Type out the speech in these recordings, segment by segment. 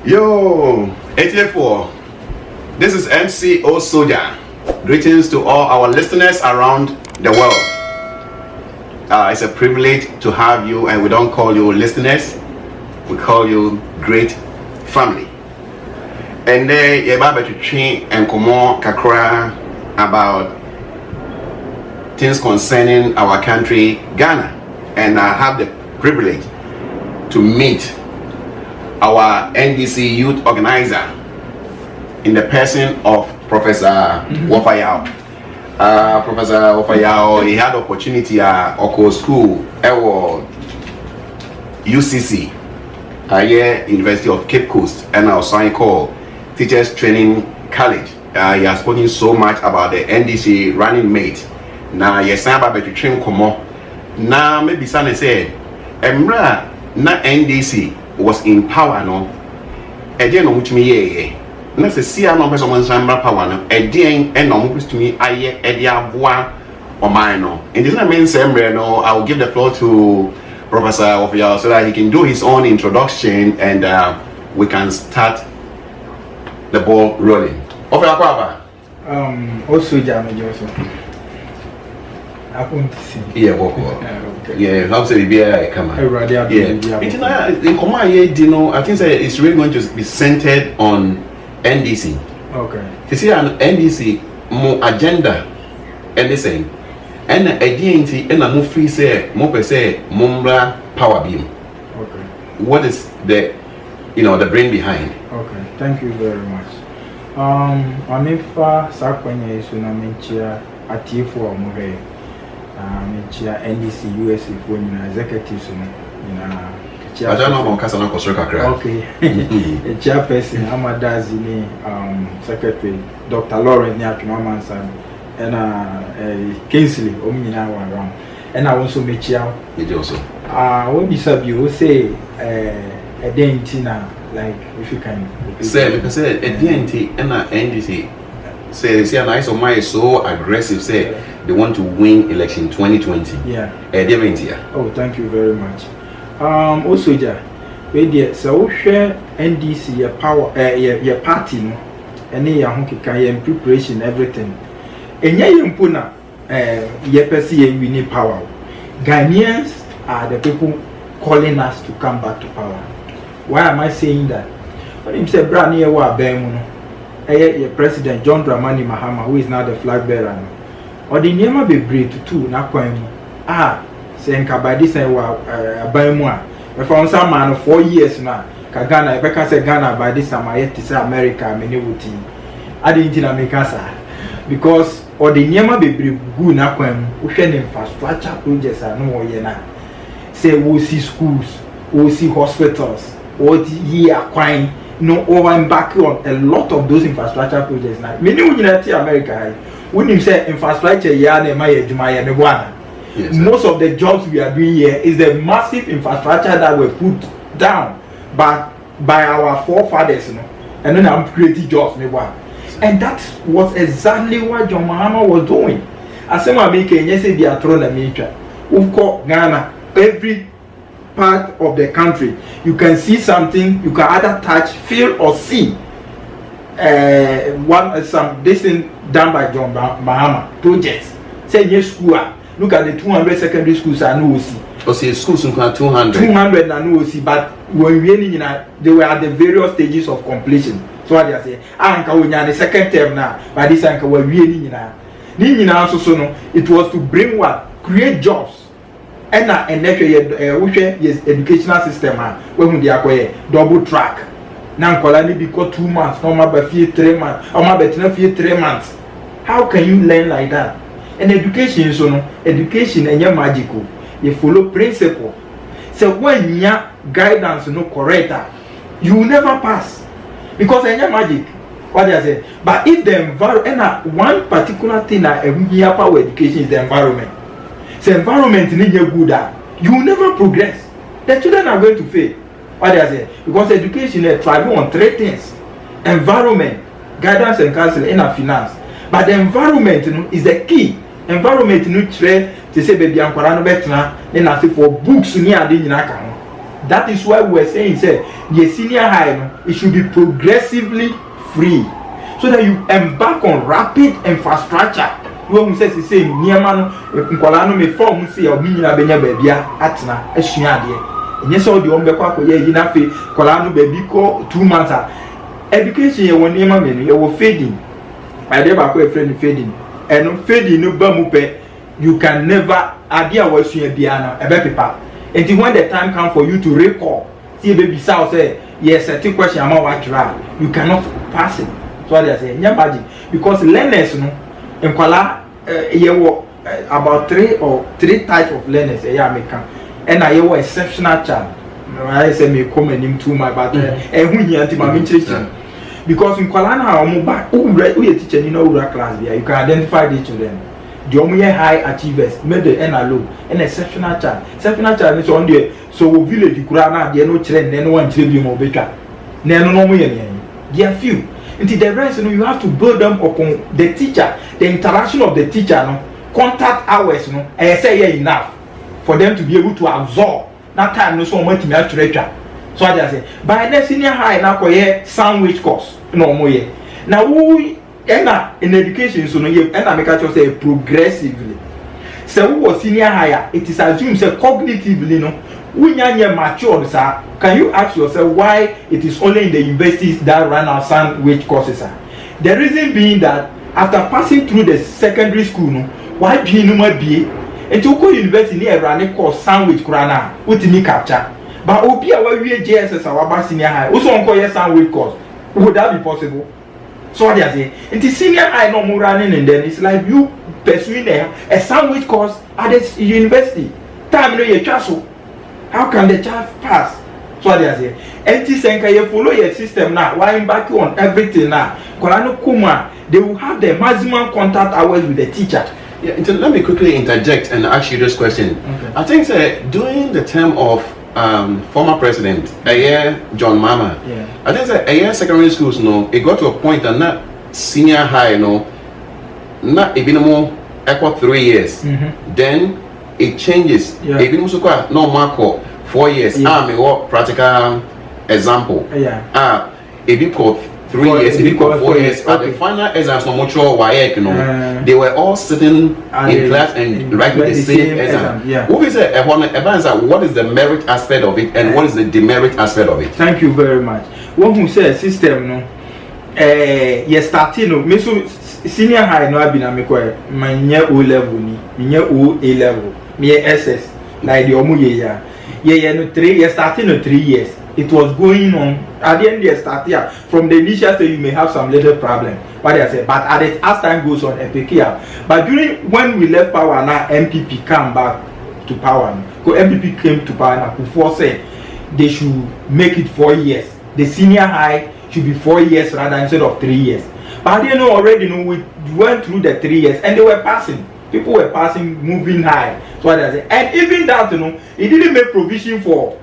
Yo, 84. This is mcoldsoldier. Greetings to all our listeners around the world. It's a privilege to have you, and we don't call you listeners, we call you great family. And then you're about to train and come on kakra about things concerning our country, Ghana. And I have the privilege to meet our NDC youth organizer in the person of Professor Wofayao. Professor Wofayao, he had opportunity at Oko School, UCC, University of Cape Coast, and also called Teachers Training College. He has spoken so much about the NDC running mate. Now, yes, I'm about to train Komo. Now, maybe Sunday said, Emra, na NDC was in power, no? Again, no much me, na se see no person man samba power, no? Again, and no much to me, aye, edia bois or mine, no? And this means, no, I will give the floor to Professor Wofayao so that he can do his own introduction and we can start the ball rolling. Wofayao, also, Jamie Joseph. I want to see. Yeah, yeah, how say be a come on. Yeah, in Koma, you know, I think it's really going to be centered on NDC. Okay. You see, an NDC more agenda, and the same, and a DNT, and a more free say, more per se, Mumbra power beam. Okay. What is the, the brain behind? Okay, thank you very much. Amifa Sakwenye Sunamenchia Atifu Muhe. NDC USA for executives I don't know about Kasana Kosroka. Okay. Chairperson Amadazini, Secretary Dr. Lauren Nyatumamansan, and Kingsley Omina around. And I also meet you. When you sub you say a dentina, like if you can say, because a DNT and a NDC. Say, nice of my so aggressive. Say they want to win election 2020. Yeah. Oh, thank you very much. Also, so share NDC your power, your party, no, and your honky preparation, everything. And yeah, you put na we need power. Ghanaians are the people calling us to come back to power. Why am I saying that? When you say brand new your President John Dramani Mahama, who is now the flag bearer, or the name be brave to two na saying kabadi say abaimu if I some man 4 years now Ghana if I can say Ghana by this time I to say America many wuti I didn't America sir because or the name be brave good na we share infrastructure projects are no ye na say we see schools we see hospitals what ye acquiring no over and back on a lot of those infrastructure projects now. Many United America, when you say infrastructure, most of the jobs we are doing here is the massive infrastructure that were put down by our forefathers, and then I'm creating jobs. And that was exactly what John Mahama was doing. As I'm making, yes, they are throwing a major. We've got Ghana, every part of the country you can see something you can either touch, feel or see this thing done by John Mahama projects. Say yes school look at the 200 secondary schools I know see. See schools 200 I know see, but when we they were at the various stages of completion. So what they say the second term now by this time we it was to bring what create jobs. And educational system when they are double track. Now, because 2 months, no matter 3 months, or matter 3 months. How can you learn like that? And education is education and you're magical. You follow principle. So when your guidance no correct, you will never pass because you're magic. What they say. But if the environment, one particular thing that here power education is the environment. The environment is good, you will never progress. The children are going to fail. What they say? Because education is thriving on 3 things: environment, guidance and counseling, and finance. But the environment is the key. Environment to say baby I'm for books That is why we're saying, say, the senior high, no, it should be progressively free, so that you embark on rapid infrastructure. When we say the same, Niamano, Nkolano me form see or Mina Benya Babia, Atna, Eshiadia. And yes, all the Ombeko, Yinafe, Kolano Babyco, 2 months. Education, one name, you were fading. I never quite friend fading. And fading no bamupe, you can never idea was you a piano, a baby pap. And when the time comes for you to recall, see baby South say, yes, I take question about what you cannot pass it. So I say, yeah, magic. Because learners, no, in Kuala, about 3 types of learners, and I have exceptional child. I say, me come and him to my battle, and when you anti-mammy. Because in Kuala, who teacher, you know, class, you can identify the children. The only high achievers, middle and a low, an exceptional child. Exceptional child is on there. So village, the Kurana, there no trend, no one tribute more better. There are few. Until the rest, you have to build them upon the teacher, the interaction of the teacher, no contact hours, no. I say yeah enough for them to be able to absorb. That time no so much to me. So I just say by the senior high now for sandwich course, no more. Now we in education, so no you and I make a say progressively. So who was senior higher? It is assumed say cognitively, no. When you're mature, sir, can you ask yourself why it is only in the universities that run our sandwich courses, sir? The reason being that after passing through the secondary school, no, why do you know be? And to go university near running course sandwich kurana, what me capture. But Opia, where we JSS our senior high, also on call sandwich course. Would that be possible? So I say, and the senior high no more running, and then it's like you pursuing a sandwich course at the university. Time no your castle. How can the child pass? So I say, and you follow your system now, why back on everything now? Kolano Kuma, they will have the maximum contact hours with the teacher. Yeah, let me quickly interject and ask you this question. Okay. I think during the term of former president, John Mama, I think secondary schools, no, it got to a point that not senior high, no, not even more equal 3 years. Then it changes. Even musuka no marco 4 years. Me practical example. If you call 3 years, if you call 4 years, at the final exams no much they were all sitting in class and writing the same exam. What is what is the merit aspect of it and what is the demerit aspect of it? Thank you very much. One who says system no starting no me so senior high no abi na me ko my O level ni O A level me SS like the omu ye no 3 years starting no 3 years. It was going on at the end they start here. From the initial stage you may have some little problem. What I say, but as time goes on, MPK. But during when we left power now, MPP came back to power. So MPP came to power now. Before say they should make it 4 years. The senior high should be 4 years rather instead of 3 years. But they know already. We went through the 3 years and they were passing. People were passing, moving high. So what I say, and even that it didn't make provision for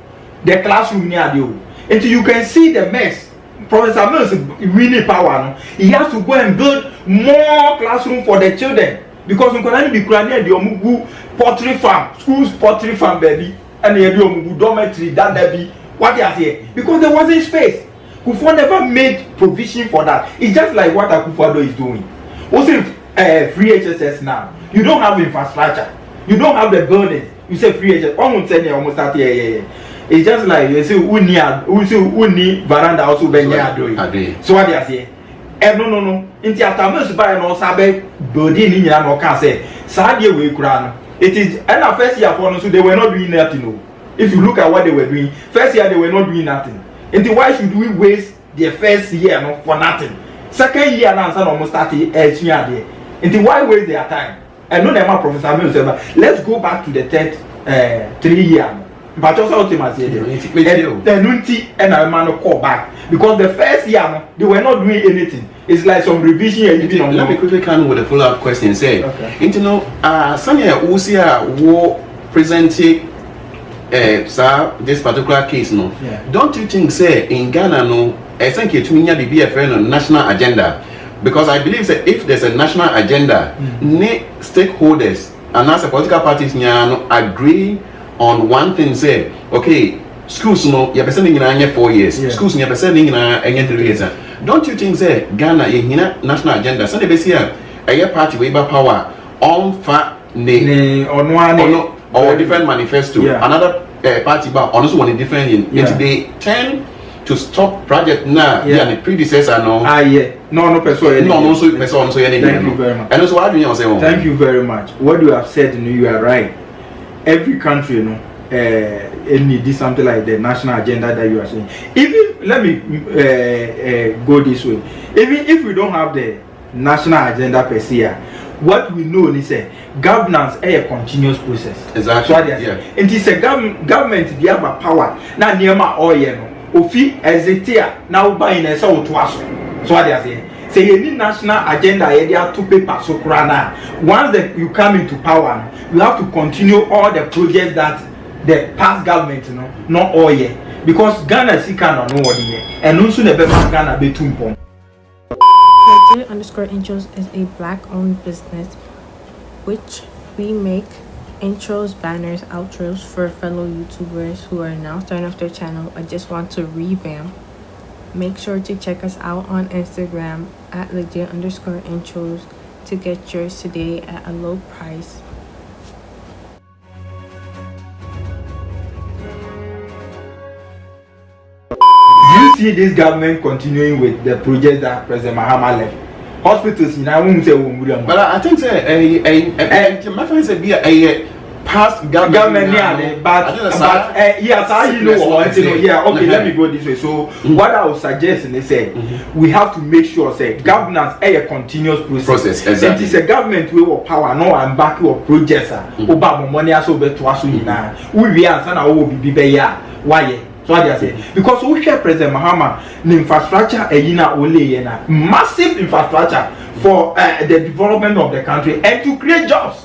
the classroom near you. Until you can see the mess. Professor Mills really power. No? He has to go and build more classroom for the children. Because in Korean be near the Omugu pottery farm, schools pottery farm baby, and the Omugu dormitory, that baby. What they are saying? Because there wasn't space. Kufo never made provision for that. It's just like what Akufo-Addo is doing. Also free HSS now. You don't have infrastructure. You don't have the buildings. You say free HSS. Almost start here. It's just like you say uni veranda also be near doing. So what they are saying? No. Inti atamus buy no sabe building ni nyina no can say. Sadie we kura no. It is and first year for no so they were not doing nothing. No. If you look at what they were doing, first year they were not doing nothing. Inti why should we waste their first year no for nothing? Second year now so almost start there. Inti why waste their time? And no never Professor Mills said, let's go back to the third 3 year. But also ultimately, and I man call back because the first year they were not doing anything. It's like some revision. Let me quickly come with a follow-up question. Say, Sanya Usia war presenting this particular case. No, don't you think say in Ghana no? I think it means be a national agenda because I believe that if there's a national agenda, stakeholders and as a political parties agree on one thing, say, okay, schools no you person in 4 years. Schools you person in 3 years. Don't you think say Ghana in national agenda so they be see a party we power on fa ne or different manifesto. Another party but also one different in they tend to stop project now the predecessor no no person so thank you very much. And also what do you say? Thank you very much. What you have said, you are right. Every country need something like the national agenda that you are saying. Even let me go this way. Even if we don't have the national agenda per se, what we know is governance is a continuous process. Exactly. So it is a government they have a power. Now near my oil ofi ezetia now buying a so to us. So what they say. Say any national agenda idea to paper so krana. Once that you come into power, you have to continue all the projects that the past government not all year. Because Ghana is no one year. And also never Ghana be tumpom. Nigeria_intros is a black-owned business which we make intros, banners, outros for fellow YouTubers who are now starting off their channel or just want to revamp. Make sure to check us out on Instagram at legit_intros to get yours today at a low price. Do you see this government continuing with the project that President Mahama left? Hospitals in I won't say but I think my friend said be a past government but yes, I know what okay, let me go this way. So what I would suggest is say we have to make sure say governance is a continuous process. Exactly. It is a government we will power no and back your projects oba money aso be to aso nyina we answer na wo bi be ya why. So what they say because we share President Mahama the infrastructure massive infrastructure for the development of the country and to create jobs.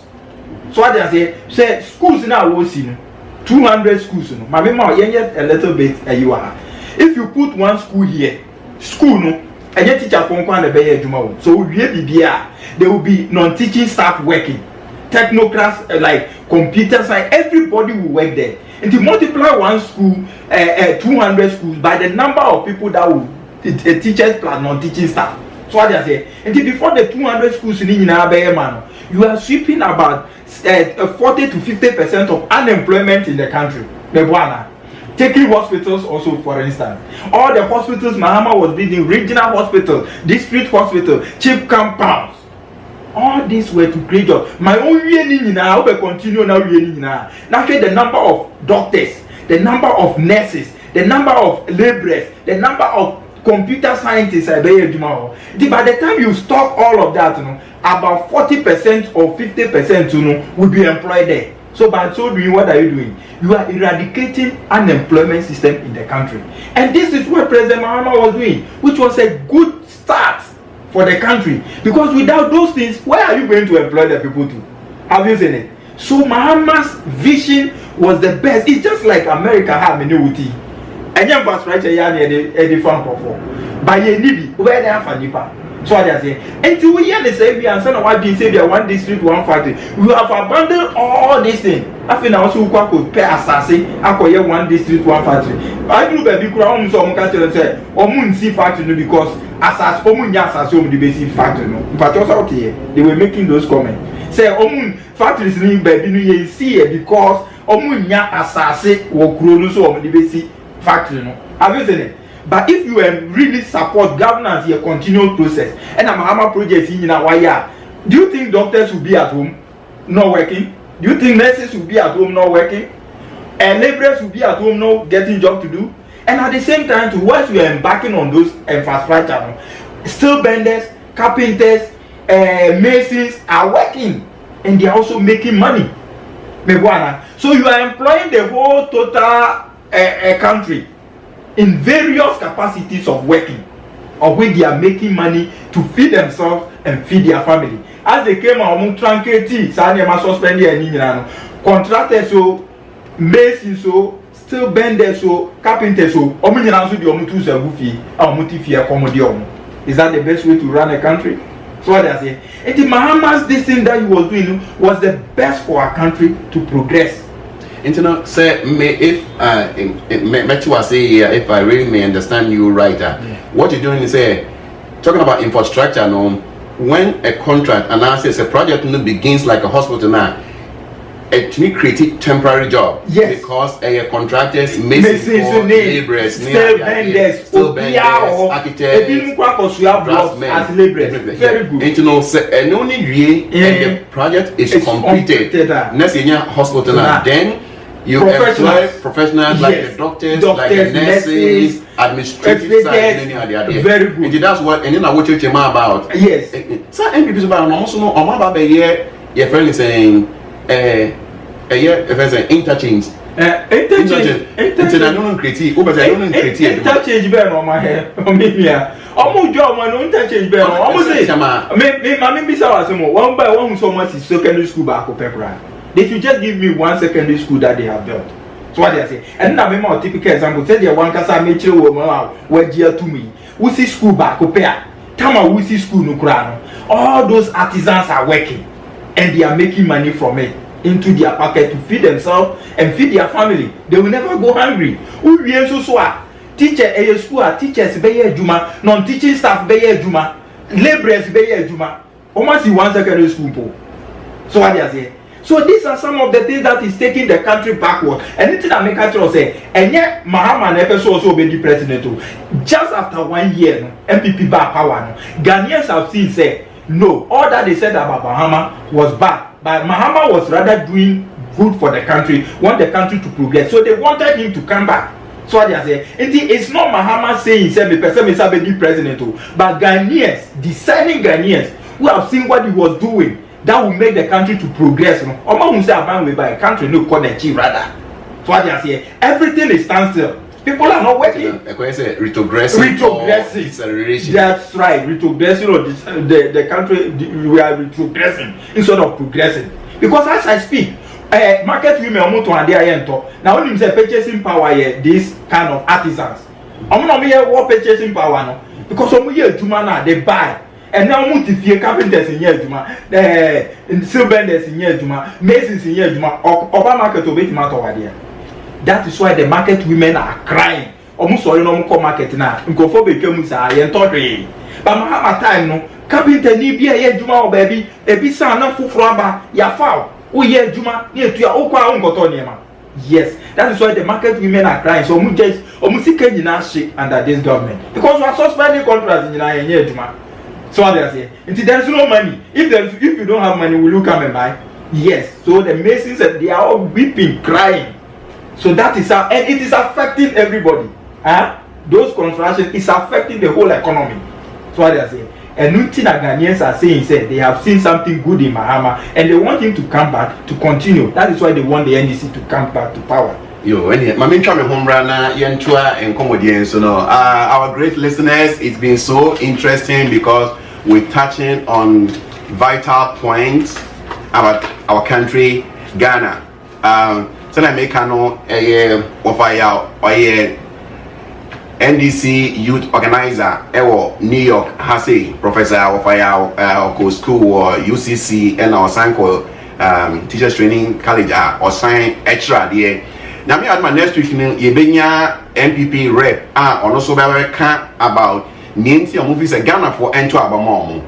So what they say schools now we see 200 schools my mama a little bit if you put one school here school no and teacher for one so there will be non-teaching staff working technocrats like computer science everybody will work there. And to multiply one school, 200 schools by the number of people that will teachers plus non-teaching staff. So what they say, and before the 200 schools in man, you are sweeping about 40 to 50% of unemployment in the country. Taking hospitals also, for instance, all the hospitals Mahama was building, regional hospital, district hospital, cheap compounds. All these were to create jobs. My own now will continue now. Now the number of doctors, the number of nurses, the number of laborers, the number of computer scientists. By the time you stop all of that, about 40% or 50% will be employed there. So by so doing, what are you doing? You are eradicating unemployment system in the country. And this is what President Mahama was doing, which was a good start for the country, because without those things, where are you going to employ the people to? Have you seen it? So Mahama's vision was the best. It's just like America had many wuti. And you must write a different perform. By a nibi, where they have a nipa. So what they say. Until we hear the same and son of what they say, one district, one factory. We have abandoned all these things. I think also could pay assassin. I call you one district, one factory. I do baby crown so I'm say or see factory because asas omunya asas the basic factory no. But also out here they were making those comments. Say factories in baby no you see because omunya asase wo kuro no so the basic factory no. Have you seen it? But if you really support governance here continual process and a Mahama project in why do you think doctors will be at home not working? Do you think nurses will be at home not working? And laborers will be at home not getting job to do? And at the same time, to once we are embarking on those infrastructure, steel benders, carpenters, masons are working and they are also making money. So you are employing the whole total country in various capacities of working, of which they are making money to feed themselves and feed their family. As they came out, tranquility, contractors, so masons, so steel benders, so carpenters, so is that the best way to run a country? So what I say, and the Mahama's this thing that he was doing was the best for our country to progress. Internet say if if I really may understand you right, what you're doing is talking about infrastructure. No, when a contract announces a project begins like a hospital now, it may create temporary job. Yes. Because contractors, laborers, still vendors, architects, draftsmen, as laborers. Very good. And and only the project is completed. Next year hospital now, then you employ professionals like the doctors, like the nurses, administrative side, and any other. Very good. And that's what, and then I watch you about. Yes. So MPs about also know about the year your friend is saying if I say interchange. Interchange bear on my hair. Almost job man, interchange bear. Almost say, me be one by one so much is secondary school back up pepper. They should just give me one secondary school that they have built. So what they say. And now me more typical example. Say they one kasa me chill woman where dear to me. We see school back up here. Tama we see school no krano. All those artisans are working and they are making money from it into their pocket to feed themselves and feed their family. They will never go hungry. We so teacher school teachers be juma, non-teaching staff be juma, laborers be juma. Almost in one secondary school. So what they say. So these are some of the things that is taking the country backward. Anything that make country say, and yet Mahama never also be the president too. Just after 1 year, MPP back power. Ghanaians have seen say no. All that they said about Mahama was bad. But Mahama was rather doing good for the country, want the country to progress. So they wanted him to come back. So what they say, it's not Mahama saying he said the person is the president, but Ghanaians, discerning Ghanaians who have seen what he was doing, that will make the country to progress. Omo say about by country no connect rather. So what they say, everything is standstill. People are not working. Retrogressing. Acceleration. That's right. Retrogressing or the country, we are retrogressing instead of progressing. Because as I speak, market women are to now when you say purchasing power here, these kind of artisans. I'm not here what purchasing power no. Because some here Juma they buy. And now multi carpenters in here Juma, silbenders in here Juma, masons in here Juma, Oba market to wait matter over there. That is why the market women are crying. Almost all you know market now. Nkofo become say yen but Mahama time no carpenter ni bia ye juma o baby ebi sa na fufuro aba ya fa o ye juma ni etua o kwa ngoto niema. Yes, that is why the market women are crying. So omu sika nyina she under this government because we are suspending contracts nyina yen juma. So what they say, there is no money. If you don't have money, will you come and buy? Yes. So the masons they are all weeping, crying. So that is how, and it is affecting everybody. Those construction is affecting the whole economy. So what they are saying. And nothing that Ghanaians are saying they have seen something good in Mahama and they want him to come back to continue. That is why they want the NDC to come back to power. Yo, our great listeners, it's been so interesting because we're touching on vital points about our country, Ghana. So I make NDC youth organizer New York Hase Professor of school or UCC and our Sanko teachers training college or sign extra there. Now me at my next week yebenya MPP rep also be about nienti movies Ghana for enter abamom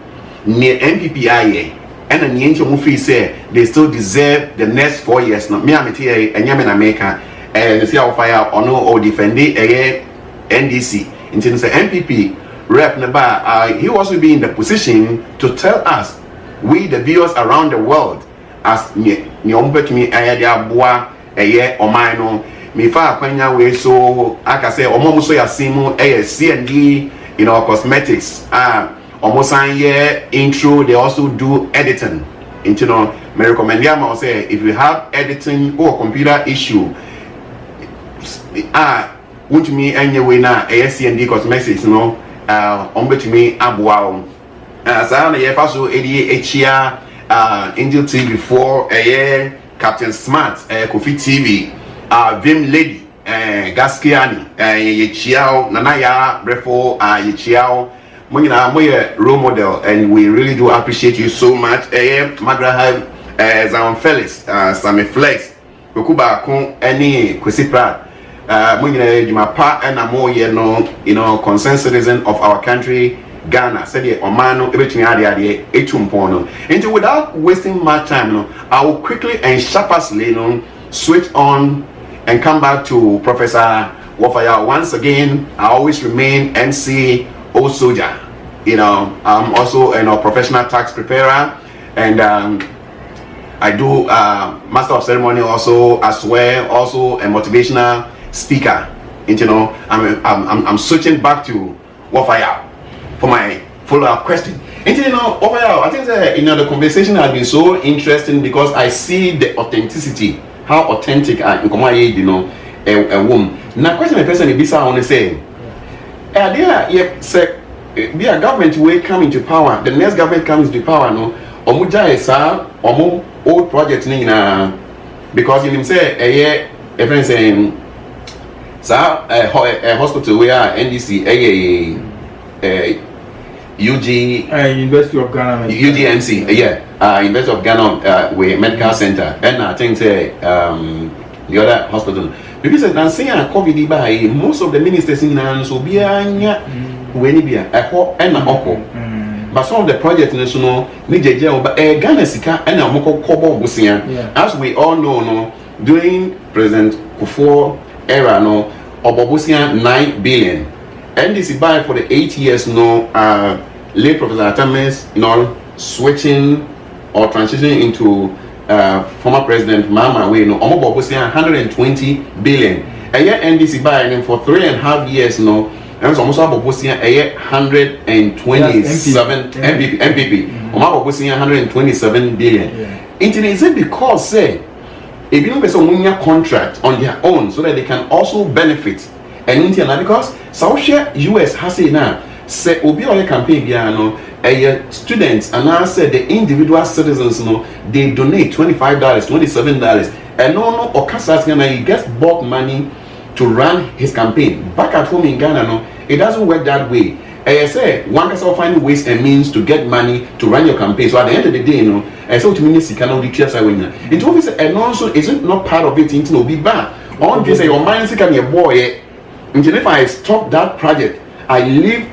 ne MPP aye and nienti movies say they still deserve the next 4 years. Now me am here enyame na America and see how fire or defend NDC until say MPP rep neba he also be in the position to tell us, we the viewers around the world, as me ombetumi dia boa oman no me fa akwanya we so aka say omo so yasimu CND cosmetics omosan ye intro, they also do editing into me recommend you say if you have editing or computer issue which me anyway na CND cosmetics ombetumi aboa sa na ye fa so echia Angel TV 4 Captain Smart, Kofi TV, Vim Lady, Gaskiani, Yechiao, Nanaya, Brefo, Yechiao, Moya role model, and we really do appreciate you so much. Magrahab, Zaman Felix, Sammy Flex, okuba ko any kwesi pra mo nyina djuma pa na mo ye no concerned citizen of our country Ghana said the omano ebetumi ade etumpon no. And without wasting much time no, I will quickly and sharply switch on and come back to Professor Wofaya. Once again, I always remain mcoldsoldier. I'm also a professional tax preparer, and I do master of ceremony also as well, also a motivational speaker. And I'm switching back to Wofaya for my follow-up question. And Wofaya, I think that the conversation has been so interesting because I see the authenticity, how authentic a woman. Now, question the person is I want to say, be a government will come into power. The next government comes into power. No, omuja esa old project ni na because you say a friend saying, "Sir, a hospital where NDC UG University of Ghana UGMC University of Ghana with medical center and I think say the other hospital because I'm saying COVID by most of the ministers in so be when be but some of the projects national Ghana sika and kobo busia as we all know during President Kufuor era no obobusia 9 billion NDC buy for the 8 years late Professor Atames switching or transitioning into former President Mama we omobobusia 120 billion a year NDC buy and for 3.5 years and almost about 127 MPP. Omobobusia 127 billion. Is it because say if you person win contract on their own so that they can also benefit and because South US has it now say obi or campaign students and I said the individual citizens they donate $25 $27 and or Ghana he gets bulk money to run his campaign back at home in Ghana it doesn't work that way. I say one can find ways and means to get money to run your campaign. So at the end of the day, I say to minister cannot declare say winner. It obviously and also isn't not part of it into be bad. On this your mind can your boy. And if I stop that project, I leave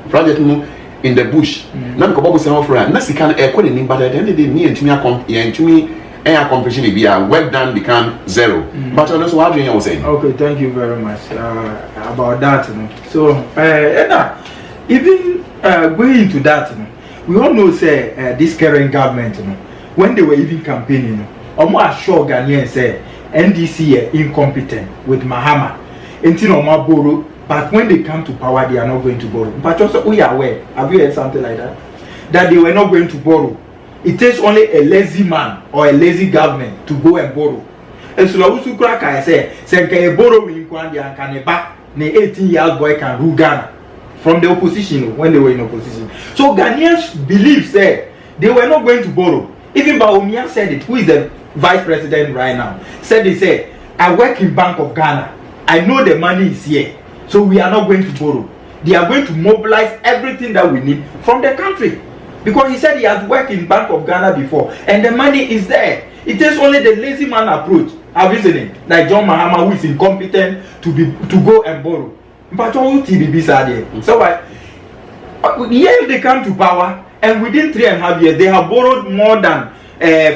project in the bush. Now because say offer na sika e ko ni but at the end of the day me and me competition be work done become zero. But that's what you were saying. Okay, thank you very much about that. So even going into that, we all know say this current government, when they were even campaigning, almost sure Ghanaians say NDC incompetent with Mahama, borrow. But when they come to power, they are not going to borrow. But also, we are aware. Have you heard something like that? That they were not going to borrow. It takes only a lazy man or a lazy government to go and borrow. And so I say, can you borrow in Kwandia and back? The 18-year-old boy can rule Ghana from the opposition when they were in opposition. So Ghanaians believe that they were not going to borrow. Even Baumia said it, who is the vice president right now, said I work in Bank of Ghana. I know the money is here. So we are not going to borrow. They are going to mobilize everything that we need from the country. Because he said he has worked in Bank of Ghana before. And the money is there. It takes only the lazy man approach. Have you seen it? Like John Mahama who is incompetent to go and borrow. But all TDBs are there. So here they come to power. And within 3.5 years, they have borrowed more than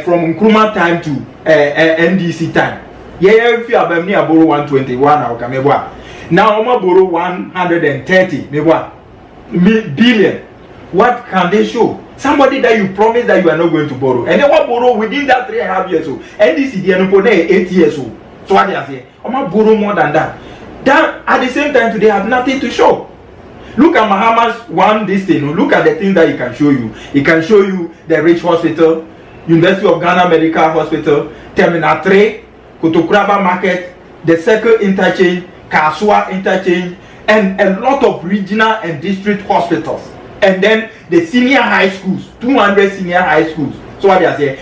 from Nkrumah time to NDC time. Yeah, if you have borrow 121 or now I'm borrow 130 billion. What can they show? Somebody that you promise that you are not going to borrow, and they want borrow within that 3.5 years old. NDC they are 8 years old. So what they are saying? I'm gonna borrow more than that. That at the same time they have nothing to show. Look at Mahama's this thing. Look at the things that he can show you. He can show you the Rich Hospital, University of Ghana Medical Hospital, Terminal 3, Kotokraba Market, the Circle Interchange, Kasua Interchange, and a lot of regional and district hospitals. And then the senior high schools, 200 senior high schools. So what they are saying?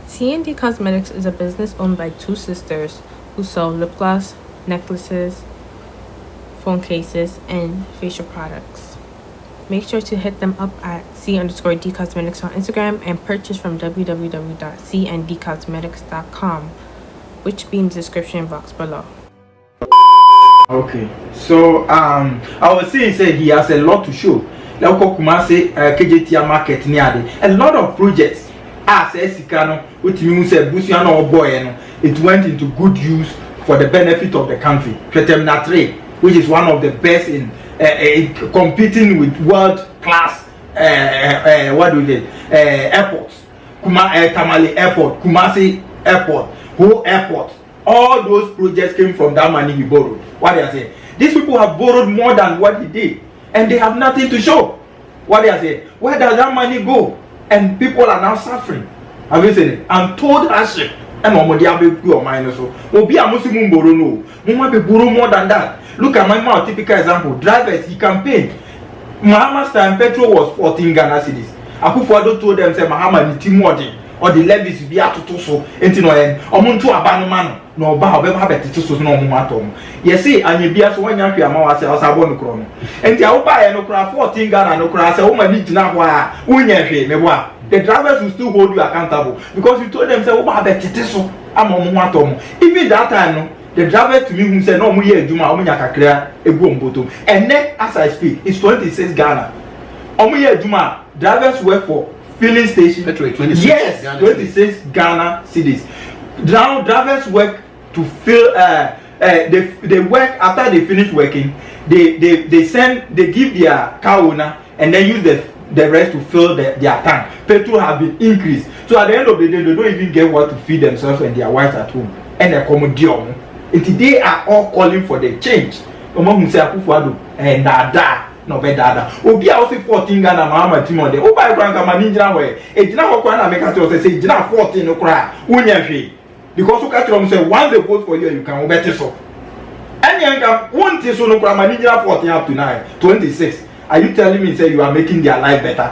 TND Cosmetics is a business owned by two sisters who sell lip gloss, necklaces, phone cases, and facial products. Make sure to hit them up at c_dcosmetics on Instagram and purchase from www.cnddcosmetics.com, which be in the description box below. Okay, so I was saying he has a lot to show. Like Kumasi KJT market near a lot of projects. As Esikano, which means a Busiano or boy, it went into good use for the benefit of the country. Ketem Natre, which is one of the best in competing with world class airports. Tamale Airport, Kumasi Airport, Ho Airport. All those projects came from that money he borrowed. What they are saying? These people have borrowed more than what he did, and they have nothing to show. What they are saying? Where does that money go? And people are now suffering. Have you seen it? I'm told hardship. And Omodi Abe or minus. Obi Amusimu borrow no. Muma be borrow more than that. Look at my mouth, typical example. Drivers, he campaigned. Mahama's time petrol was 14 Ghana cedis. Akufo-Addo told them say Mahama ni timodi or the levies be atoto so enti no en omuntu abanoma no ba obeba betete so no omuntu atom yesi anyebia so wanya hwe ama wase osabo no kro no enti awoba ye no kra 14 Ghana no kra say wo mani gina ho a wonya hwe mebo a the drivers will still hold you accountable because you told them say wo ba betete so ama omuntu atom even that time no the driver to me who say no mo ye adwuma o nya kakra egu ombotom and then as I speak it's 26 Ghana omo ye adwuma drivers work for filling station. 26 yes, Ghana 26 Ghana cedis. Now drivers work to fill. They work after they finish working. They give their car owner and then use the rest to fill their tank. Petrol have been increased. So at the end of the day, they don't even get what to feed themselves and their wives at home. And they come deal. And they are all calling for the change. And no be dada obi a also 14 Ghana Mahama Timon de o buy kranka mani gina we e gina ho kwa na make at say gina 14 no kra wonya hwe because you catch them say once they vote for you can better so any anka won't so no kra mani gina 14 up to 26 are you telling me say you are making their life better?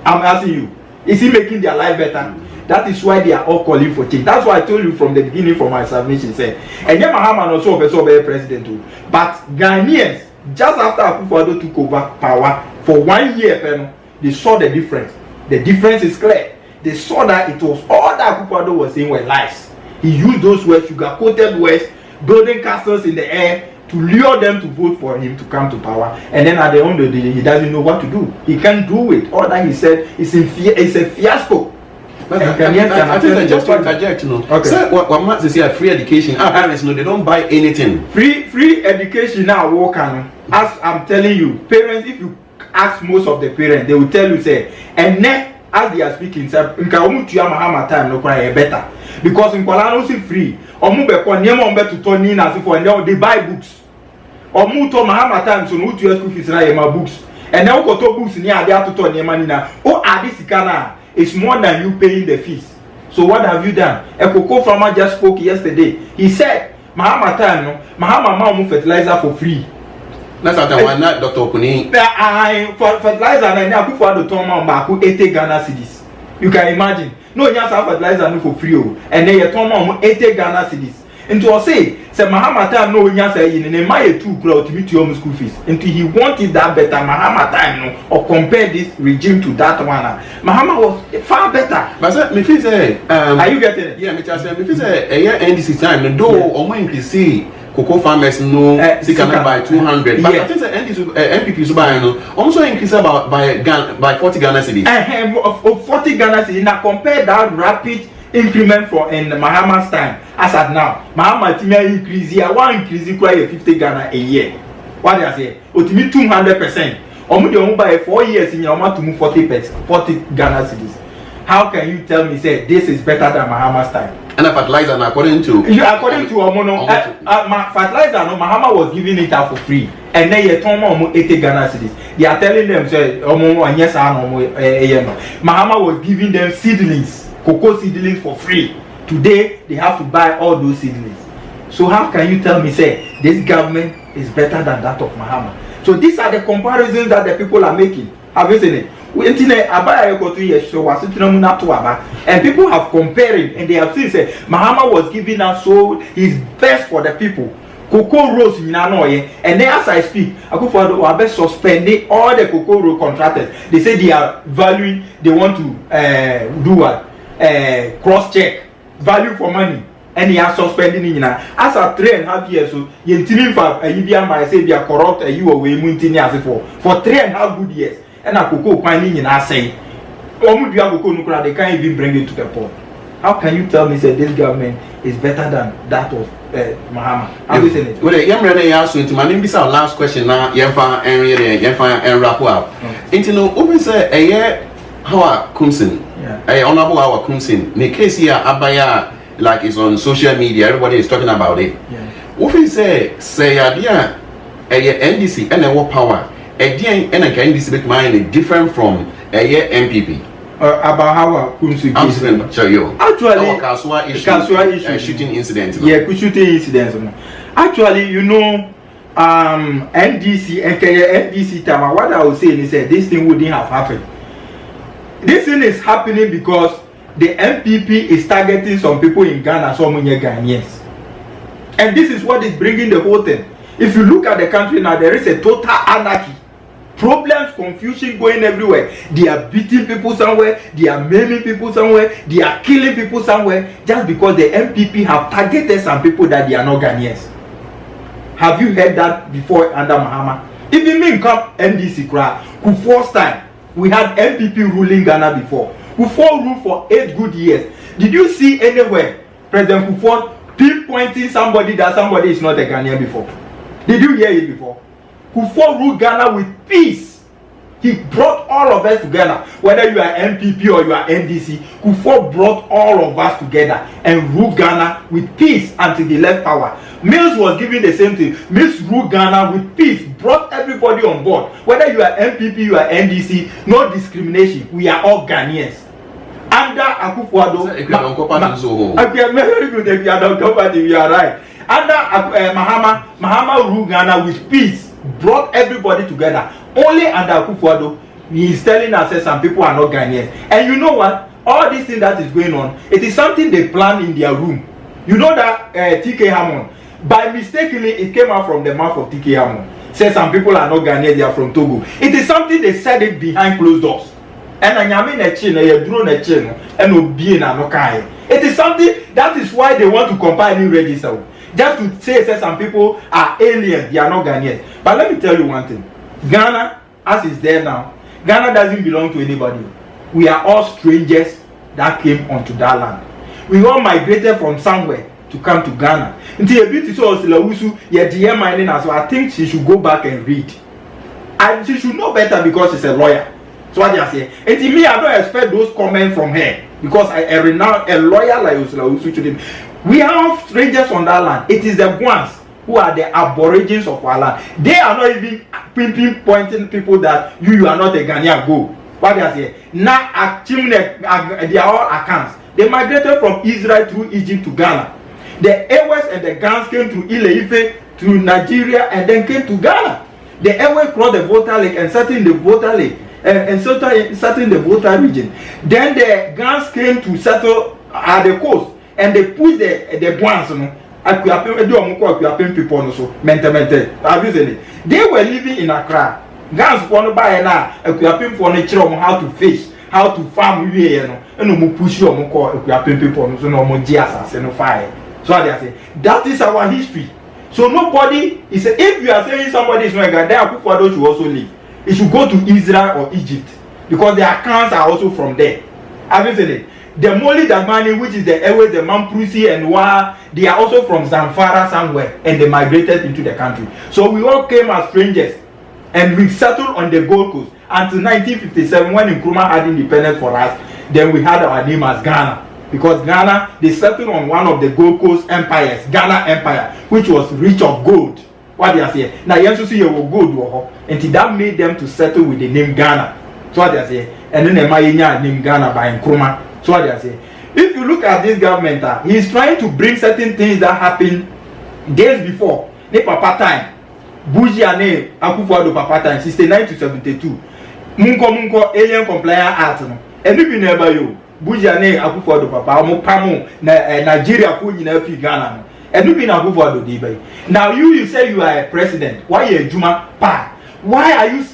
I'm asking you, is he making their life better? That is why they are all calling for change. That's why I told you from the beginning from my submission say and Mahama also be president too, but Ghanaians just after Akufo-Addo took over power for 1 year, they saw the difference. The difference is clear. They saw that it was all that Akufo-Addo was saying were lies. He used those words, sugar-coated words, building castles in the air to lure them to vote for him to come to power. And then at the end of the day, he doesn't know what to do. He can't do it. All that he said is a fiasco. But I think I just want to interject, you know. Okay. So what Matt is here, free education. Our parents know they don't buy anything. Free education now work on. As I'm telling you, parents, if you ask most of the parents, they will tell you say, and then as they are speaking, say, Mahama time no cry better because in Kuala Lumpur free. Omu be kwa niema ombe to turn in as for and they buy books. Omu to Mahama time so no to school fees na yema books. And now go to books ni ade to turn niema ni na. O ade sikana is more than you paying the fees. So what have you done? A cocoa farmer just spoke yesterday. He said, Mahama time no, Mahama ma omu fertilizer for free. That's what I want, not Dr. Okuni. For fertilizer, and I put for the Tom back 80 Ghana cedis. You can imagine. No, you have fertilizer no for free, and then you Tom 80 Ghana cedis. Into I say Mahama time no you say in my 2 crowd to meet your school fees. Until he wanted that better Mahama time no or compare this regime to that one. Mahama was far better. But sir, me feel say are you getting it? Yeah, me just say me feel say a year end this time though or more increase cocoa farmers no they can buy 200 but I think the MPP buy no also increase about by 40 Ghana cedis. 40 Ghana cedis. Now compare that rapid increment for in Mahama's time as at now. Mahama timia increase here one increase quite 50 Ghana a year. What they say? Otimi 200%. Omu de omu buy 4 years in your to move 40 Ghana cedis. How can you tell me say this is better than Mahama's time? And fertilizer according to Omono fertilizer no Mahama was giving it out for free and then you turn omo 80 Ghana cedis. They are telling them say omo anyesa no Mahama was giving them seedlings, cocoa seedlings for free. Today they have to buy all those seedlings. So how can you tell me say this government is better than that of Mahama? So these are the comparisons that the people are making. Have you seen it? And people have comparing and they have seen say Mahama was giving us so his best for the people cocoa roads in Nanoye, and then as I speak, Akufo-Addo will suspending all the cocoa road contractors. They say they are valuing, they want to do what? Cross check, value for money, and he are suspending in as a 3.5 years. So you think I say they are corrupt, you are way for 3.5 good years, and a cocoa finding in us saying, they can't even bring it to the port. How can you tell me that this government is better than that of Mahama? How do you say it? Well, young man, I asked you to my name. This our last question now. Yemfa and wrap up. Into no open say a year how Kumsin, a honorable our Kumsin. The case here Abaya like it's on social media. Everybody is talking about it. Open say idea a year NDC and a war power. A dear and a NDC bit mind different from a year MPP. About how Kumsi actually shooting incident. Yeah, shooting incidents. Actually, you know, NDC and NDC time. What I was saying is that this thing wouldn't have happened. This thing is happening because the MPP is targeting some people in Ghana, some Ghanaians, and this is what is bringing the whole thing. If you look at the country now, there is a total anarchy. Problems, confusion going everywhere. They are beating people somewhere, they are maiming people somewhere, they are killing people somewhere, just because the MPP have targeted some people that they are not Ghanaians. Have you heard that before under Mahama? Even me come NDC cry, Kufuor's time, we had MPP ruling Ghana before. Kufuor ruled for 8 good years. Did you see anywhere President Kufuor pinpointing somebody that somebody is not a Ghanaian before? Did you hear it before? Kufuor ruled Ghana with peace. He brought all of us together. Whether you are MPP or you are NDC, Kufuor brought all of us together and ruled Ghana with peace until they left power. Mills was giving the same thing. Mills ruled Ghana with peace, brought everybody on board. Whether you are MPP, you are NDC, no discrimination. We are all Ghanaians. Under Akufo-Addo, you are right. Under Mahama ruled Ghana with peace, brought everybody together. Only under Akufo-Addo, he is telling us that some people are not Ghanaians. And you know what? All this thing that is going on, it is something they plan in their room. You know that TK Hammond, by mistakenly, it came out from the mouth of TK Hammond. Said some people are not Ghanaians, they are from Togo. It is something they said it behind closed doors. And it is something that is why they want to compile new register. Just to say some people are aliens, they are not Ghanaians. But let me tell you one thing. Ghana, as is there now, Ghana doesn't belong to anybody. We are all strangers that came onto that land. We all migrated from somewhere to come to Ghana. Until a bit so so I think she should go back and read. And she should know better because she's a lawyer. So what I say. And to me, I don't expect those comments from her because a lawyer like Usu. We are strangers on that land. It is the ones who are the aborigines of our land. They are not even pinpointing people that you are not a Ghanaian. Go. What they say? Now, they are all accounts. They migrated from Israel through Egypt to Ghana. The Ewes and the Gans came through Ile-Ife, through Nigeria, and then came to Ghana. The Ewes crossed the Volta Lake and settled in the Volta Lake, and settled in the Volta region. Then the Gans came to settle at the coast, and they pushed the Guans, they were living in Accra. Gans want to buy how to fish, how to farm, and push people, so no fire. So they say that is our history. So nobody is, if you are saying somebody is not a guy, then Akufo-Addo should also leave. It should go to Israel or Egypt because their accounts are also from there. Have you seen it? The Moli Dagmani, which is the Ewe, the Mamprusi, and Wa, they are also from Zamfara somewhere, and they migrated into the country. So we all came as strangers, and we settled on the Gold Coast until 1957 when Nkrumah had independence for us. Then we had our name as Ghana. Because Ghana, they settled on one of the Gold Coast empires, Ghana Empire, which was rich of gold. What they are saying? Now, you have to see your gold, and that made them to settle with the name Ghana. So what they are saying? And then they made name Ghana by Nkrumah. So what they are saying? If you look at this government, he is trying to bring certain things that happened days before. Ne papa time, Buji and Akufo-Addo papa time, 69 to 72. Munko Alien Compliance Act. And you be never you. Buji and Akufo-Addo papa, Nigeria, Ghana. And you been a good word of now you say you are a president. Why you a Juma pa? Why are you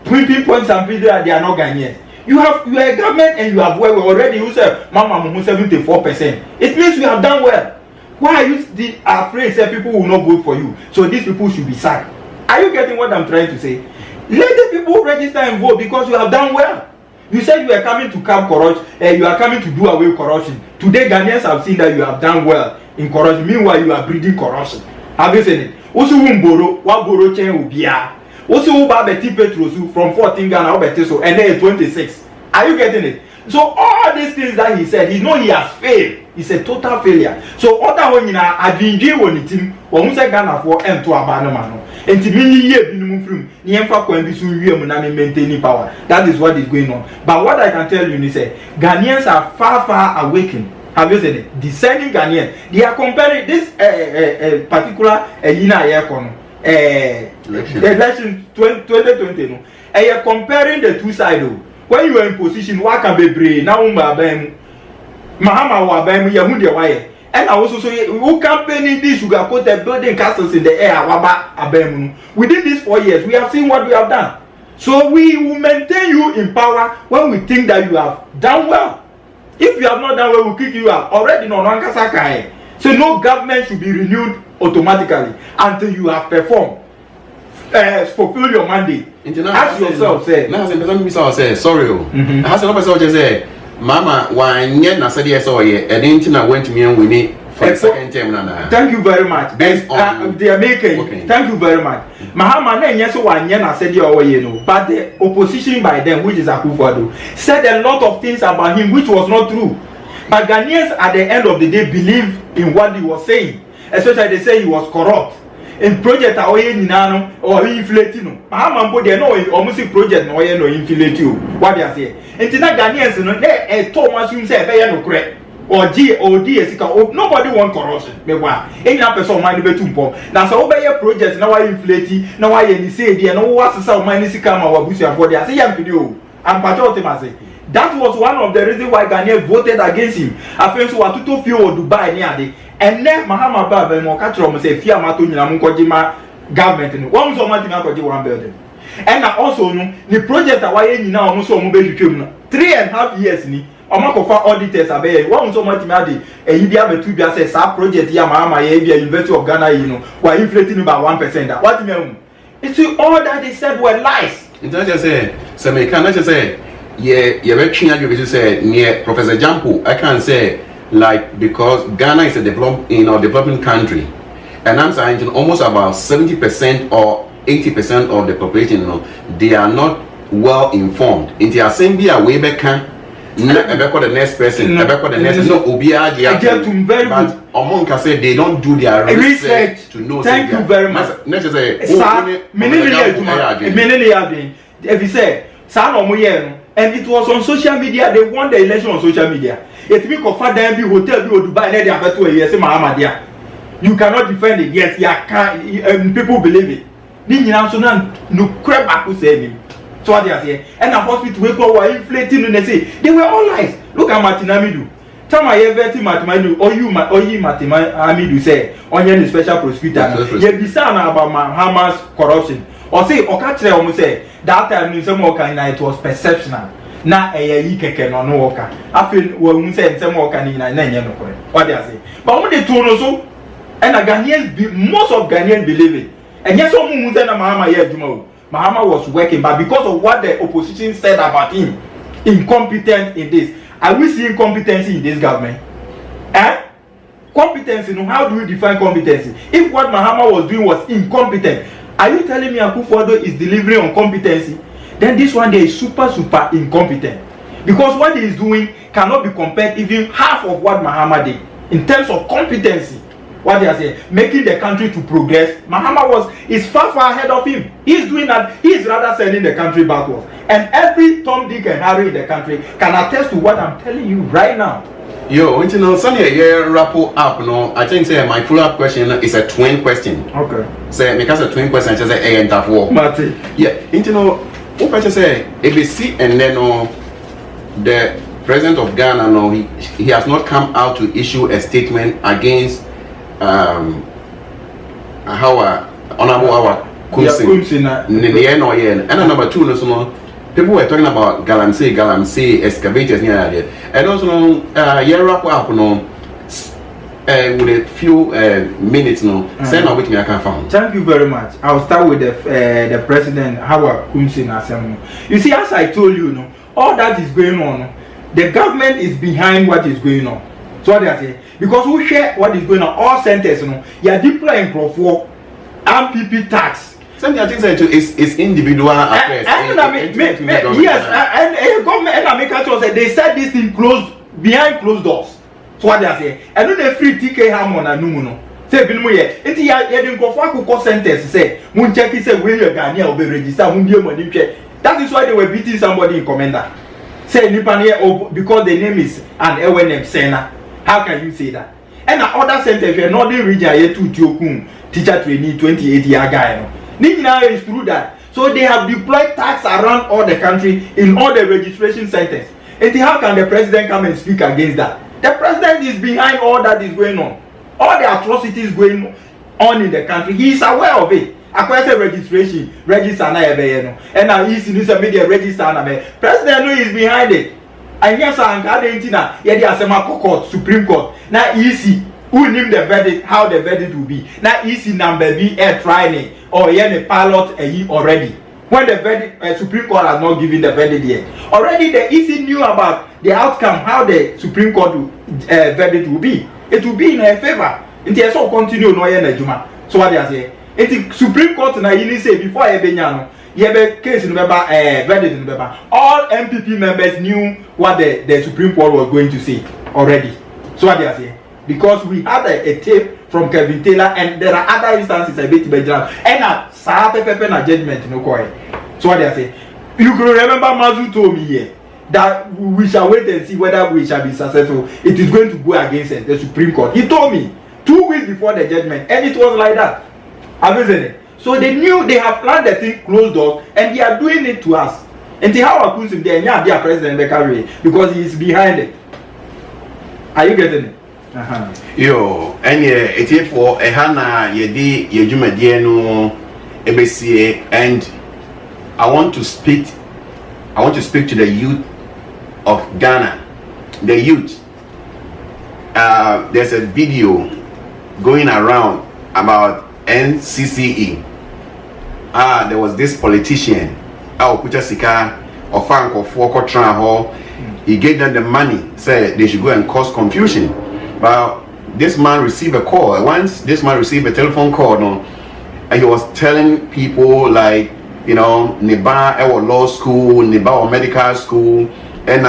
pinpoint some people that they are not Ghanaians? You are a government and you have well already. You say Mama 74%. It means you have done well. Why are you afraid that people will not vote for you? So these people should be sacked. Are you getting what I'm trying to say? Let the people register and vote because you have done well. You said you are coming to curb corruption and you are coming to do away with corruption. Today Ghanaians have seen that you have done well in corruption. Meanwhile, you are breeding corruption. Have you seen it? Also, what borrow chain will be also Betty Petrosu from 14 Ghana so and then 26. Are you getting it? So all these things that he said, he know he has failed. It's a total failure. So other one I've been doing on the team or say Ghana for M to Abanamano. And to many years film maintaining power. That is what is going on. But what I can tell you is Ghanaians are far awakened. Have you said it? Discerning Ghanaians. They are comparing this particular election 2020. And they are comparing the two sides. When you are in position, what can be brave? Now, Mahama wa bam Yahudia wire. And I also say, who campaigning this sugar coated building castles in the air, Waba Abem. Within these 4 years, we have seen what we have done. So we will maintain you in power when we think that you have done well. If you have not done well, we'll kick you out. Already no Nankasaka. So no government should be renewed automatically until you have performed. Fulfill your mandate. Ask yourself, say. Now, sorry. Has another person say, Mama, why na said yes or ye? I didn't know when to me and we need for the second term. Thank you very much. Based on they are making. Okay. Thank you very much. Mahama yes one yen said you know, but the opposition by them, which is Akufo-Addo, said a lot of things about him which was not true. But Ghanaians at the end of the day believe in what he was saying, especially they say he was corrupt. In project aoye ninano or inflating no mahama mbo de no almost project no ye no inflate you what they say enti na Ghanaians no e to masum say be ye no kre or di esika nobody want corruption me wa enya person man be tumpo na so be ye project na wa inflate na wa ye ni say de no wa sesa man ni sika ma wa busu afọ de say yam pidi o am patriotic say that was one of the reasons why Ghanaians voted against him afenso watoto fie o Dubai ni ade. And then Mahama Baba mo catch from say fear mato nyina mo kojima government no one so mati na koji one building and also no the project awaye nyina omo so omo be hwetwem no 3.5 years ni omo kofa auditors abeye one so mati na de eyi bia betu bia say sa project ya Mahama ye bia University of Ghana you know why inflating by 1% what mean it's all that they said were lies. It's just say me can just say yeah we try to say near Professor Jampo I can say like because Ghana is a developing country, and I'm saying almost about 70% or 80% of the population, they are not well informed. In the assembly, way back can the next person, the next but among can say they don't do their research to know. Thank you very much. Next say, if you say, and it was on social media. They won the election on social media. It means Kofa Dambi Hotel be Dubai and they are better yes Mahamadia. You cannot defend it. Yes, you can people believe it. No crap I could say him. So what they are saying. And the hospital were inflating and they say they were all lies. Look at Martinamidu. Tell my everything Martinamidu or you Martinamidu say on your special prosecutor. You be saying about Mahama's corruption. Or say Okatre almost say that time in some it was perceptional. Na keke no no worker. I feel when say some worker ni na no correct. What they are saying. But when they told us so, and Ghanaians, most of Ghanaians believe it. And yes, some who say na Mahama here Juma. Mahama was working, but because of what the opposition said about him, incompetent in this. Are we seeing competency in this government? Competency, how do we define competency? If what Mahama was doing was incompetent, are you telling me Akufo-Addo is delivering on competency? Then this one there is super incompetent. Because what he is doing cannot be compared even half of what Mahama did. In terms of competency, what they are saying, making the country to progress, Mahama is far ahead of him. He is doing that, he is rather sending the country backwards. And every Tom, Dick and Harry in the country can attest to what I'm telling you right now. Yo, you know, Sunday here wrap up. No, I think say my follow-up question is a twin question. Okay. Say because a twin question, just say and that war. Marty. Yeah, you know, what I say, ABC and then the president of Ghana, he has not come out to issue a statement against how honorable our Kunsin and number 2 no people were talking about galamsey excavators near there, and also wrap up no with a few minutes no send out which me I can found. Thank you very much. I'll start with the president Howard Kunsin Asemu. You see, as I told you, all that is going on, the government is behind what is going on. So what they say, because we share what is going on, all centers, you are deploying for MPP tax. Something I think is individual affairs. Yes, and government and America they said this thing closed behind closed doors. So what they say, and then they free TK Hamon and Numuno. Say, Bimuye, it's here, you didn't go for centers. Say, Moon check is a way Ghana will be registered. That is why they were beating somebody in Commander. Say, Nipania, because the name is an LNM Sena. How can you say that? And other centers, we are not in region here to Tiokum, teacher trainee 28-year guy. Nina is through that. So they have deployed tax around all the country in all the registration centers. And how can the president come and speak against that? The president is behind all that is going on. All the atrocities going on in the country. He is aware of it. Acquire registration, register and now he's in the media register. President is behind it. And yes, I'm going court, Supreme Court. Now easy. Who named the verdict, how the verdict will be. Now easy number B air trying or a pilot already. When the verdict, Supreme Court has not given the verdict yet. Already the EC knew about the outcome, how the Supreme Court verdict will be. It will be in her favor. It is so continue no Juma. So what they are saying. It is Supreme Court na you say before Ebenyano, Yebe case in verdict in all MPP members knew what the Supreme Court was going to say already. So what they are saying. Because we had a tape from Kevin Taylor and there are other instances a bit better and a judgment no koi. So what they say, you can remember Mazu told me here that we shall wait and see whether we shall be successful. It is going to go against the Supreme Court. He told me 2 weeks before the judgment and it was like that. So they knew they have planned the thing closed doors and they are doing it to us. And they have accused him there, their president because he is behind it. Are you getting it? Yo, and it is for a Hana Yedi Yejumadiano EBCA, and I want to speak to the youth of Ghana. The youth. There's a video going around about NCCE. There was this politician, Kucha Sika, or Franco Fokotran Hall. He gave them the money, said they should go and cause confusion. But this man received a call. Once this man received a telephone call, and he was telling people like, Niba or law school, Niba or medical school, and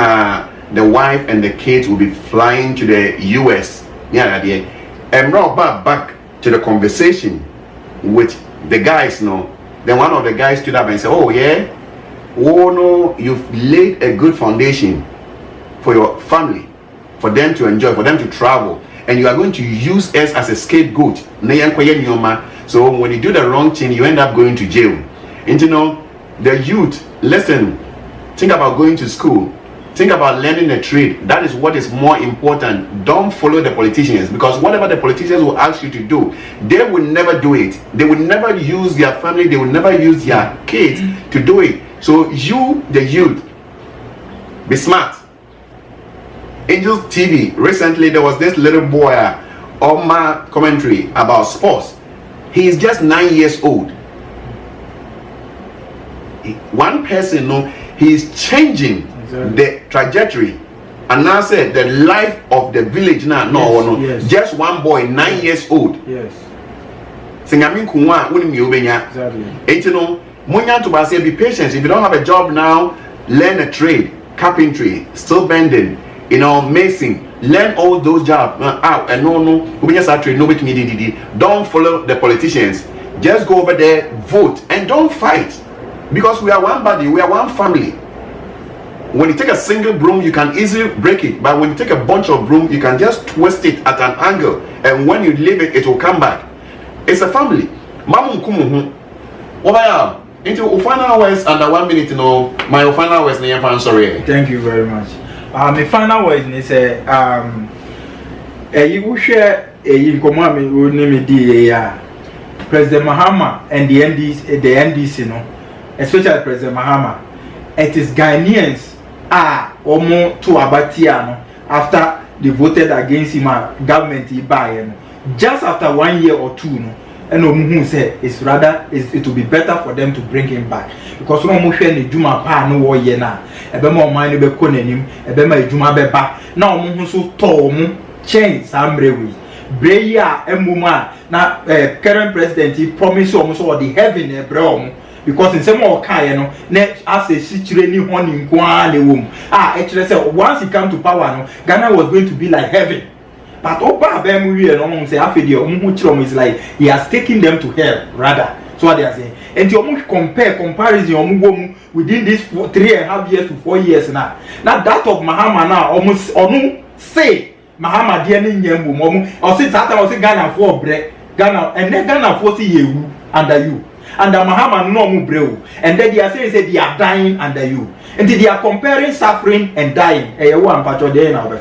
the wife and the kids will be flying to the US. And brought back to the conversation with the guys. Then one of the guys stood up and said, "Oh yeah, oh no, you've laid a good foundation for your family. For them to enjoy, for them to travel, and you are going to use us as a scapegoat. So when you do the wrong thing, you end up going to jail." And the youth, listen, think about going to school, think about learning a trade. That is what is more important. Don't follow the politicians, because whatever the politicians will ask you to do, they will never do it. They will never use their family, they will never use their kids to do it. So you, the youth, be smart. Angels TV, recently there was this little boy on my commentary about sports. He is just 9 years old. One person, he is changing the trajectory. And now said the life of the village now. Yes. Just one boy, 9 years old. Yes. Exactly. Be patient. If you don't have a job now, learn a trade, carpentry, steel bending, mason, learn all those jobs and don't follow the politicians. Just go over there, vote, and don't fight, because we are one body, we are one family. When you take a single broom, you can easily break it, but when you take a bunch of broom, you can just twist it at an angle, and when you leave it, it will come back. It's a family. Into final words under 1 minute, my final words. Thank you very much. My final word is you will share in Komami will name President Mahama and the NDC, especially President Mahama. It is Ghanaians omo to Abatiano after they voted against him government just after 1 year or two and who said it will be better for them to bring him back because no mo hwe ne djuma pa no wo ye na ebe ma oman ne be ko nanim ebe ma djuma be ba na omo hu so to mu change samrewi breya emuma na current president he promise omo so the heaven e bre omo because in some more kai no na as a sichire ni honi nkwa ne wom actually say once he come to power no Ghana was going to be like heaven. But Opa Bemu no say afedi is like he has taken them to hell rather. So what they are saying. And you comparison within these 3.5 years to 4 years now. Now that of Mahama now almost say Mahama dear nyembu or say that was Ghana for bread Ghana and then Ghana for see you under you. And the Mahama no mu breu. And then they are saying they are dying under you. And they are comparing suffering and dying. One patro there now be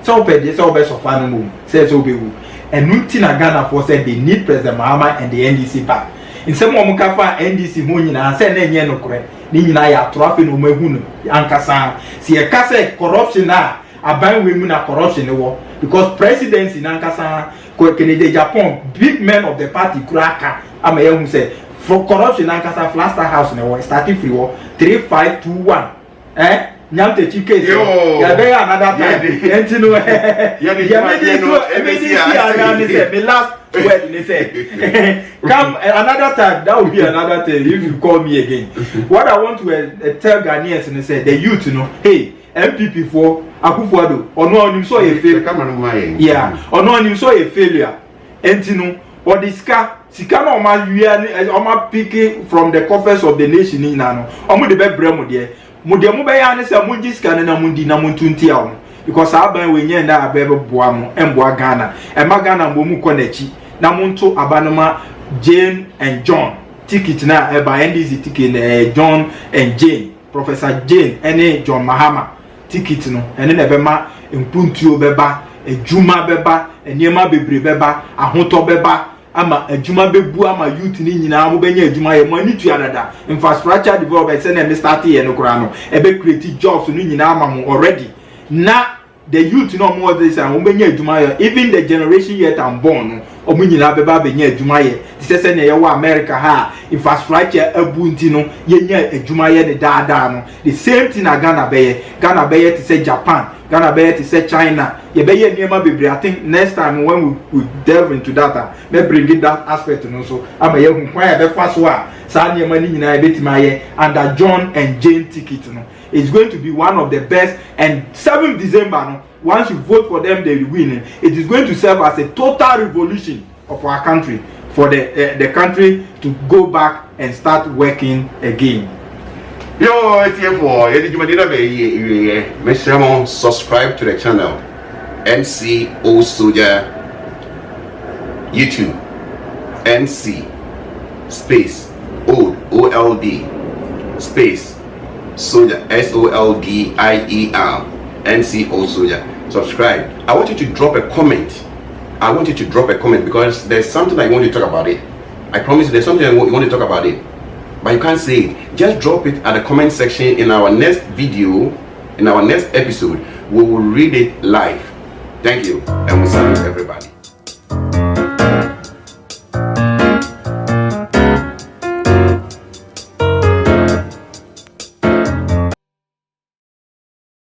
so this all best of animal says Obewu. And Nutina Ghana for said they need President Mahama and the NDC back. In some more Mukafa NDC Munina and send any no correct. Nina ya traffic no mehunu ankasa. See a case corruption now. A ban women are corruption because presidents in Ankasa, Canada, Japan, big men of the party cracker. I'm a young say for corruption Ankasa Flaster House no starting free war 3521. Nyamte chike ya be another time entino the last word they say come another time that will be another time if you call me again. What I want to tell Ghanaians and say the youth hey MPP for Akufo-Addo ono onim so ye failure ono onim so ye failure entino or the sika na oma wia oma picking from the coffers of the nation in no omo de be bremo there Mudia Mubaya and say Mujiscan and Mundi Namuntuntiam because Aban we yen that Abebe Boam and Boagana and Magana Mumu Konechi Namuntu Abanoma Jane and John ticket now by NDC ticket John and Jane Professor Jane and John Mahama ticket no and then Ebema in Puntio Beba a Juma Beba and Yema Bebri Beba a Hoto Beba ama adwuma bebu ama youth ni nyina mo benya adwuma ye mo ani tuadada infrastructure development say na me start here no kura no e be create jobs no nyina ama mo already na the youth no more this and mo benya adwuma ye even the generation yet and born no o mo nyina be ba benya adwuma ye say na ye wo America ha infrastructure abunti no ye nya adwuma ye ne daada no the same thing na Ghana be ye to say Japan Ghana be to say China ye be ye niema bebre. I think next time when we delve into that me bring in that aspect no so ama ye hu kwan be fa so a sa niema ni nyina e betima ye under John and Jane ticket no it's going to be one of the best. And 7th December no once you vote for them they will win. It is going to serve as a total revolution of our country for the country to go back and start working again. Yo, it's here for make sure you subscribe to the channel mcoldsoldier YouTube MC space OLD space soldier SOLDIER mcoldsoldier. Subscribe. I want you to drop a comment. Because there's something I want to talk about it. I promise you there's something you want to talk about it. But you can't say it. Just drop it at the comment section in our next video, in our next episode. We will read it live. Thank you, and we salute everybody.